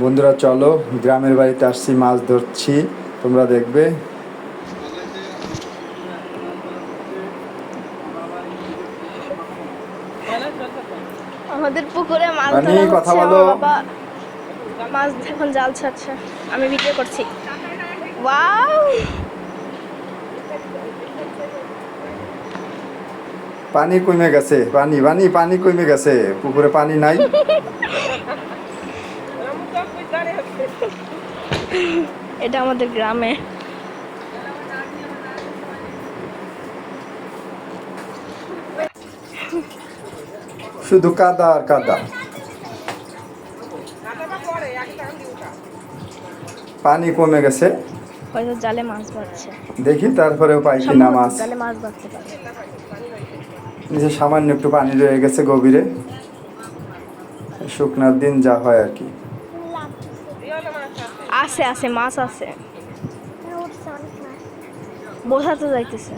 বন্ধুরা চলো গ্রামের বাড়িতে আসছি, মাছ ধরছি, তোমরা দেখবে। আমাদের পুকুরে মাছ মানে ধরা কথা হচ্ছে। বলো। আমার বাবা মাছ এখন জাল ছাড়ছে, আমি ভিডিও করছি। ওয়াও, পানি কমে গেছে, পানি পানি পানি কমে গেছে, পুকুরে পানি নাই। এটা আমাদের গ্রামে। শুধু কাদা আর কাদা, পানি কমে গেছে। হয়তো জালে মাছ ধরছে, দেখি তারপরেও পাই কিনা সম্ভবত মাছ। জালে মাছ ধরতে পারে। নিচে সামান্য একটু পানি রয়ে গেছে গভীরে, শুকনার দিন যা হয় আর কি। আছে আছে মাছ আছে, বোঝা তো যাইতেছে,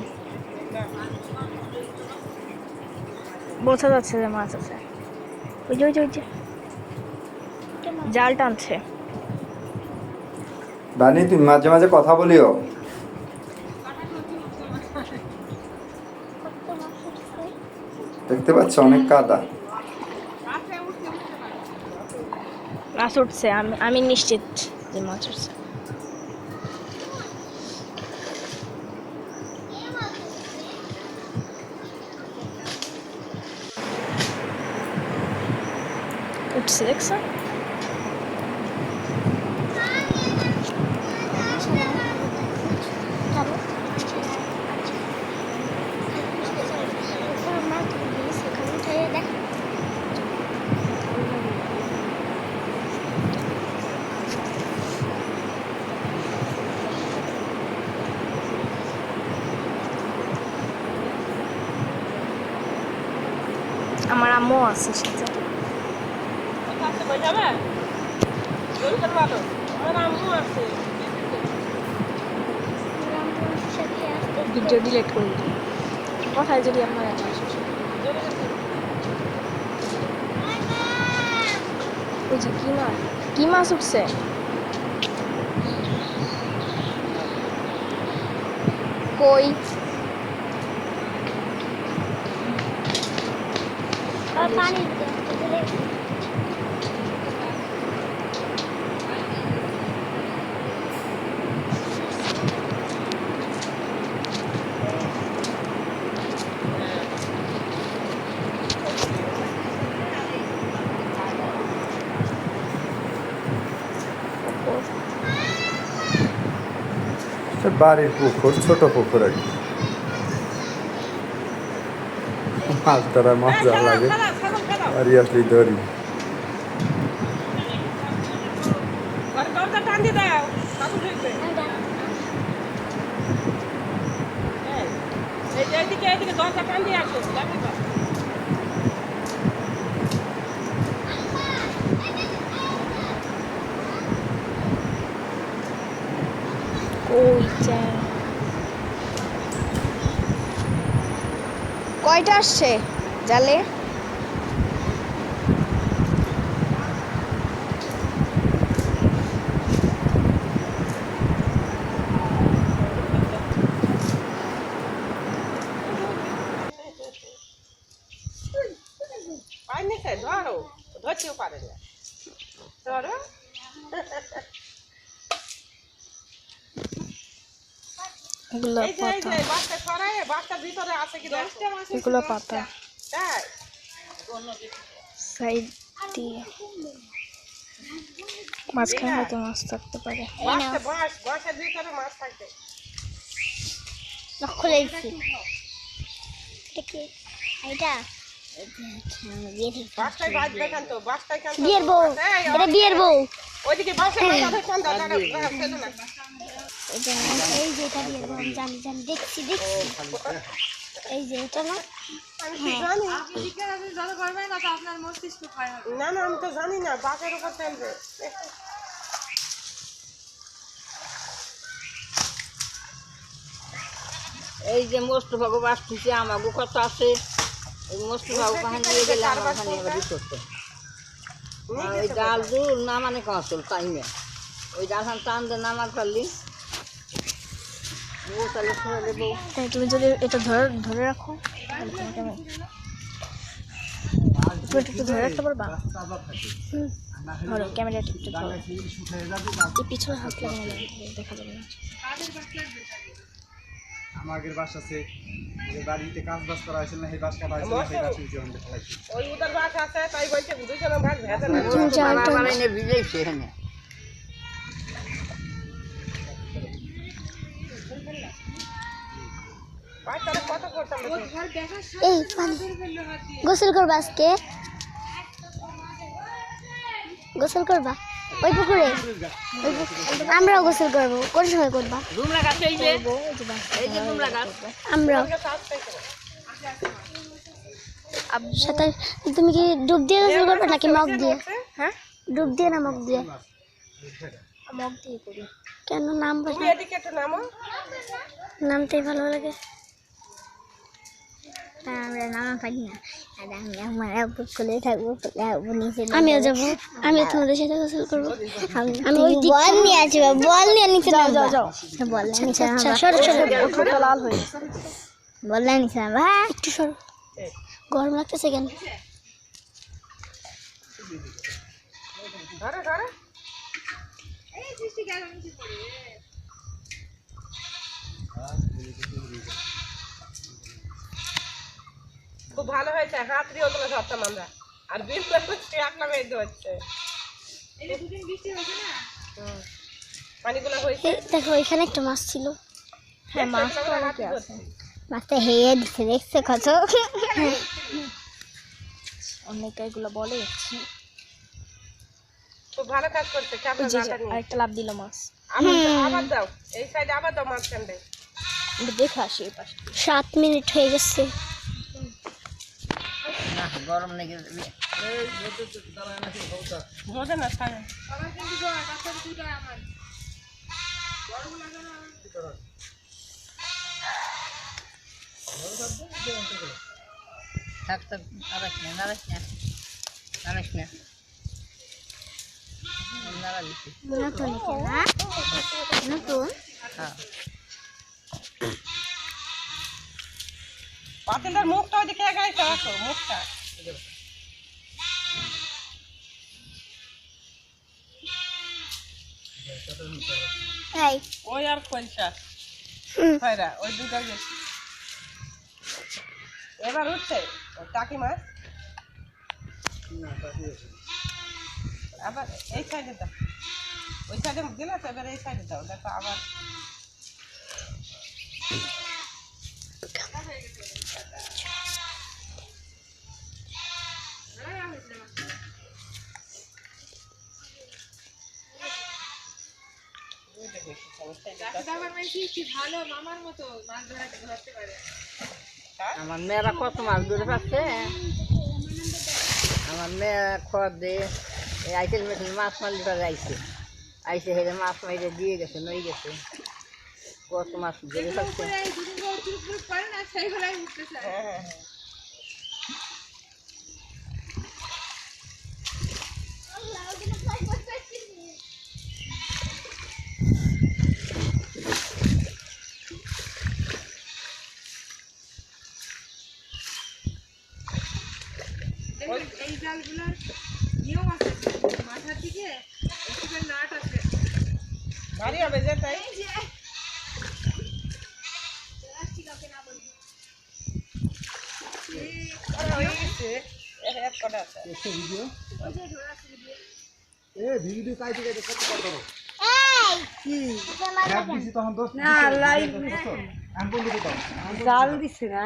বোঝা যাচ্ছে যে মাছ আছে। ওই যে ওই যে ওই যে জাল টানছে। বানি তুমি মাঝে মাঝে কথা বলিও। দেখতে পাচ্ছ অনেক কাদা। মাছ উঠছে, আমি নিশ্চিত যে মাছ উঠছে। উঠছে দেখছো? আমার আম্মু আছে সাথে। ভিডিও ডিলিট করে দিই, কথায় যদি আপনার ওই যে কি মাছ উঠছে। কই পানি বাড়ির পুকুর, ছোট পুকুর আর কি। মাছ ধরার মজা লাগে, বাড়ি আসলেই ধরি। কয়টা আসছে জালে? ধরতেও পারে না, ধরো। এগুলো পাতা সাইড দিয়ে মাঝখানে হয়তো মাছ থাকতে পারে। বিয়ের বউ ওইদিকে এই যে এটা বিয়ের বউ, আমি জানি জানি, দেখছি দেখছি, এই যে এটা না। না না, আমি তো জানি না, বাঘের উপর ফেলবে। এই যে মোস্তফাকে আসতেছে, আমাকে কত আছে, ওই মোস্তফাকে নিয়ে গেলে আমার ওখানে আবার করতে আর ওই জাল দূর না মানে কসল টাইমে ওই জালখান টান দিয়ে নামার পারলি ও তাহলে সরে দেবো। তাই তুমি যদি এটা ধরে ধরে রাখো তাহলে তোমাকে আমি তুমি একটু ধরে রাখতে পারবা? ধরো ক্যামেরাটা একটু ধরো, এই পিছনে হাত লাগানো দেখা যাবে না। আমাদের বাস আছে, বাড়িতে কাজ বাজ করা হয়েছিল না, সেই বাস কাটা হয়েছিল, সেই বাস উঠে আমাদের ফেলাইছে। ওই উদার বাস আছে তাই বলছে দুজনে ভাগ ভেজা না বাবার এনে ভিজেছে এখানে ভাই তাহলে কত করতাম এই পানি গোসল করবা আজকে? গোসল করবা ওই পুকুরে? আমরাও গোসল করবো। কোন সময় করবা? দুমলা গাছ এই যে দুমলা গাছ আমরাও। সাঁতার তুমি কি ডুব দিয়ে গোসল করবে নাকি মগ দিয়ে? হ্যাঁ, ডুব দিয়ে না মগ দিয়ে? মগ দিয়ে করি। কেন নাম বলে? তুমি এদিকে একটু নামো। নামটাই ভালো লাগে। আমরা নামা পারি না, আর আমি আমার আব্বু কোলে থাকবো, আব্বু নিচে আমিও যাবো, আমিও তোমাদের সাথে গোসল করবো। আমি ওই বল নিয়ে আসবো, বল নিয়ে নিচে যাও যাও যাও, বল নিচে আচ্ছা সরো সরো, ওঠোটা লাল হয়ে গেছে। বল নিচে ভাই একটু সরো, গরম লাগতেছে কেন? ধরো ধরো খুব ভালো হয়েছে, হাত দিয়ে ওগুলো ধরতাম আমরা, আর বিল আপনার মেয়ে হচ্ছে পানিগুলো হয়েছে। এই দেখো এখানে একটা মাছ ছিল। হ্যাঁ, মাছ তো আমরা অনেকে হাতে আছে। ধরছি। মাছটা হেয়ে দিচ্ছে, দেখছে কত অনেকে এগুলো বলে। খুব ভালো কাজ করছে। ওই কেমন যে জালটা নিয়ে আরেকটা লাভ দিল মাছ। আবার দাও, এই সাইডে আবার দাও মাছ কান্ডে। একটু দেখে আসি এই পাশে। 7 মিনিট হয়ে গেছে। না গরম লেগে যাবে ধরে না সাইডে থাক থাক নাড়াস না নাড়াস না নাড়াস না নাড়া দিচ্ছি নতুন না নতুন হ্যাঁ পাতিলটার মুখটা ওইদিকে গাইতে রাখো, মুখটা এই ওই আর কলসা ভাইরা ওই দুটো গেছি। এবার উঠছে ওই টাকি মাছ, আবার এই সাইডে দাও, ওই সাইডে দিলে তো এবার এই সাইডে দাও, দেখো আবার আমার মেয়েরা কত মাছ ধরে পাচ্ছে। আমার মেয়ে খড় দিয়ে এই আইসেল মেশিন মাছ মারলি পারে আইসে হেরে মাছ মাইরে দিয়ে গেছে, নই গেছে, কত মাছ ধরে পাচ্ছে। এই জালগুলোর নিয়ম আছে, মাথার দিকে একটু নাট আছে, ভারী হবে যেটাই ভিডিও কাইতে কাইতে কত কত করো এই কি তখন দোস্ত না লাইভ আমি বন্ধু দাও জাল দিছে না।